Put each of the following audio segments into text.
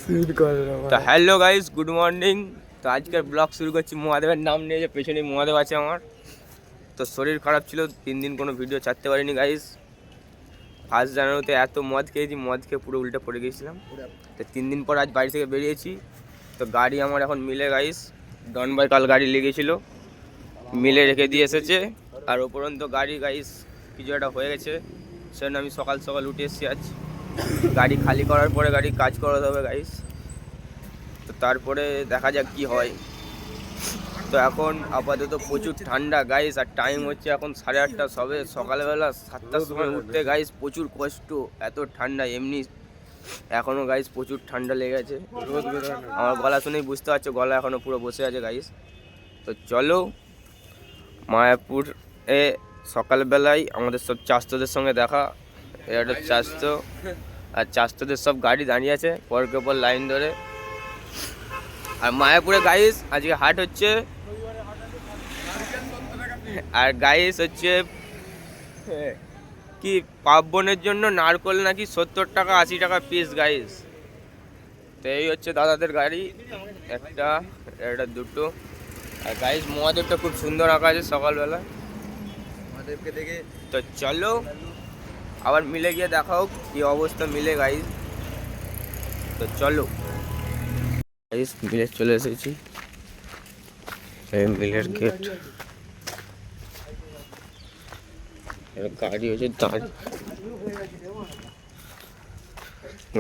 তো hello guys, good morning. তো আজকের ব্লগ শুরু করছি মহাদেবের নাম নিয়ে, যে পেছনে মহাদেব আছে আমার। তো শরীর খারাপ ছিল, 3 দিন কোনো ভিডিও ছাড়তে পারিনি গাইস। 1 জানুয়ারিতে এত মদ খেয়েছি, মদ খেয়ে পুরো উল্টে পড়ে গেছিলাম। তো 3 দিন পর আজ বাড়ি থেকে বেরিয়েছি। তো গাড়ি আমার এখন মিলে গাইস, ডন বাই কাল গাড়ি লেগেছিলো, মিলে রেখে দিয়ে এসেছে। আর উপরন্ত গাড়ি গাইস কিছু একটা হয়ে গেছে, সেজন্য আমি সকাল সকাল উঠে এসেছি আজ। গাড়ি খালি করার পরে গাড়ি কাজ করাতে হবে গাইস। তো তারপরে দেখা যাক কি হয়। তো এখন আপাতত প্রচুর ঠান্ডা গাইস, আর টাইম হচ্ছে এখন 8:30, সবে সকালবেলা 7টার সময় উঠতে গাইস প্রচুর কষ্ট, এত ঠান্ডা। এমনি এখনও গাইস প্রচুর ঠান্ডা লেগেছে, আমার গলা শুনেই বুঝতে পারছো, গলা এখনও পুরো বসে আছে গাইস। তো চলো মায়াপুর এ সকালবেলায় আমাদের সব চাষতদের সঙ্গে দেখা। এটা চাষত, আর চাষতদের সব গাড়ি দাঁড়িয়ে আছে পরকে পর লাইন ধরে। আর মায়াপুরে গাইস আজকে হাট হচ্ছে, আর গাইস হচ্ছে কি পার্বণের জন্য নারকল নাকি 70 টাকা 80 টাকা পিস গাইস। তো এই হচ্ছে দাদাদের গাড়ি, একটা দুটো। আর গাইস মহাদেবটা খুব সুন্দর আঁকা আছে সকালবেলা মহাদেবকে দেখে। তো চলো আবার মিলে গিয়ে দেখাও কি অবস্থা মিলে গাইস। তো চলো গাইস, মিলে চলে এসেছি, এই মিলের গেট। গাড়ি হচ্ছে দাঁড়িয়ে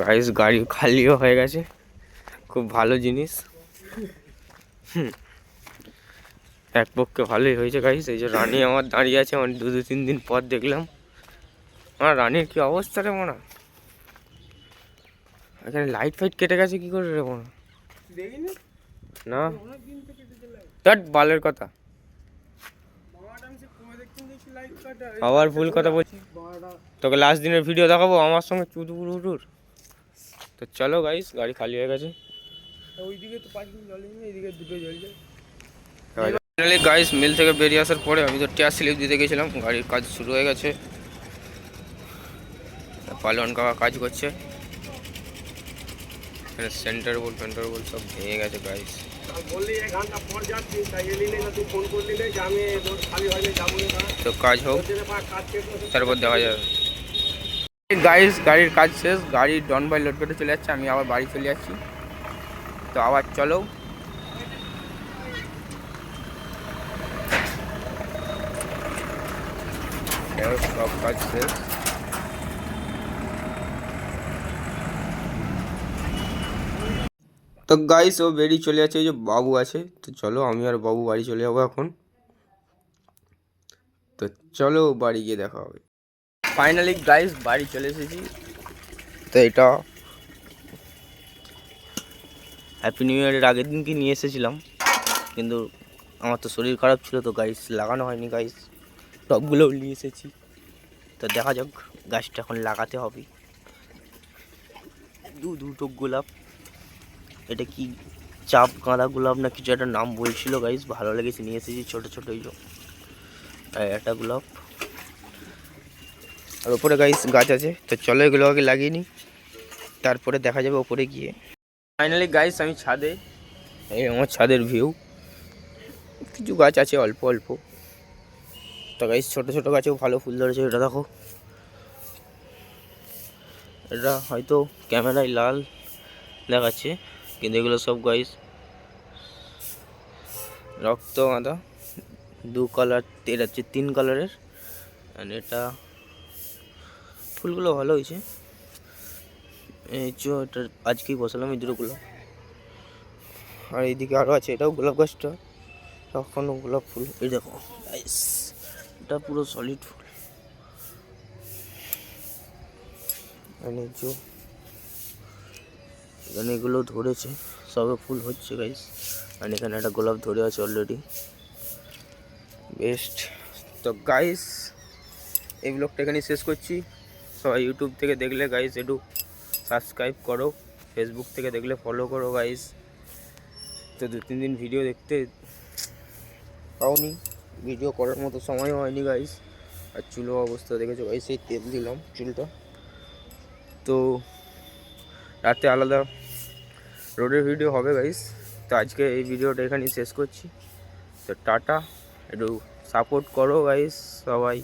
গাইস, গাড়ি খালিও হয়ে গেছে, খুব ভালো জিনিস। এক পক্ষে ভালোই হয়েছে গাইস। এই যে রানী আমার দাঁড়িয়ে আছে, আমার 2-3 দিন পর দেখলাম। আমার রানীর কি অবস্থা রে মনা, এখানে লাইট ফাইট কেটে গেছে কি করে রে মনা? না দ্যাট বালের কথা, আবার ভুল কথা বলছি। তোকে লাস্ট দিনের ভিডিও দেখাবো আমার সঙ্গে চুদুর উটুর। তো চলো গাইস, গাড়ি খালি হয়ে গেছে। ওইদিকে তো পার্কিং জ্বলেনি, এইদিকে দুটো জ্বলছে। ফাইনালি গাইস মিল থেকে বেরিয়ে আসার পরে আমি তো ট্যাক্স স্লিপ দিতে গেছিলাম, গাড়ির কাজ শুরু হয়ে গেছে। পালন কাকা কাজ করছে, এখানে সেন্টার বোল্ট সব ভেঙে গেছে গাইস। তো কাজ হোক, তারপর দেখা যাবে গাইস। গাড়ির কাজ শেষ, গাড়ি ডন বাই লোড করতে চলে যাচ্ছে, আমি আবার বাড়ি চলে যাচ্ছি। তো আবার চলো সব কাজ শেষ। তো গাইস ও বেরিয়ে চলে যাচ্ছে, ওই যে বাবু আছে। তো চলো আমি আর বাবু বাড়ি চলে যাবো এখন। তো চলো বাড়ি গিয়ে দেখা হবে। ফাইনালি গাইস বাড়ি চলে এসেছি। তো এটা হ্যাপি নিউ ইয়ারের আগের দিনকে নিয়ে এসেছিলাম, কিন্তু আমার তো শরীর খারাপ ছিল, তো গাইস লাগানো হয়নি গাইস। টবগুলোও নিয়ে এসেছি, তো দেখা যাক, গাছটা এখন লাগাতে হবে। দুটো গোলাপ, এটা কি চাপ গাঁদা গোলাপ না কিছু একটা নাম বলছিল গাইস, ভালো লেগেছে নিয়ে এসেছি। ছোটো ছোটো এই একটা গোলাপ, আর ওপরে গাইস গাছ আছে। তো চলো এগুলো আগে লাগিয়ে নিই, তারপরে দেখা যাবে ওপরে গিয়ে। ফাইনালি গাইস আমি ছাদে, এই আমার ছাদের ভিউ। কিছু গাছ আছে অল্প অল্প, তো গাইস ছোটো ছোটো গাছেও ভালো ফুল ধরেছে। এটা দেখো, এটা হয়তো ক্যামেরায় লাল দেখাচ্ছে, কিন্তু এগুলো সব গাইস রক্ত গাঁদা, 2 কালার, এটা হচ্ছে 3 কালারের। অ্যান্ড এটা ফুলগুলো ভালো হয়েছে। এই যে এটা আজকেই বসালাম এই দুটো গোলাপ, আর এইদিকে আরও আছে, এটাও গোলাপ গাছটা তখনও গোলাপ ফুল। এই দেখো গাইস, এটা পুরো সলিড ফুল। এখানে এগুলো ধরেছে, সবে ফুল হচ্ছে গাইস। আর এখানে একটা গোলাপ ধরে আছে অলরেডি, বেস্ট। তো গাইস এই ব্লগটা এখানেই শেষ করছি। সবাই ইউটিউব থেকে দেখলে গাইস একটু সাবস্ক্রাইব করো, ফেসবুক থেকে দেখলে ফলো করো গাইস। তো 2-3 দিন ভিডিও দেখতে পাওনি, ভিডিও করার মতো সময় হয়নি গাইস। আর চুলো অবস্থা দেখেছো গাইস, এই তেল দিলাম চুলটা। তো রাতে আলাদা রোডের ভিডিও হবে গাইস। তো আজকে এই ভিডিওটা এখানেই শেষ করছি। তো টাটা, একটু সাপোর্ট করো গাইস সবাই।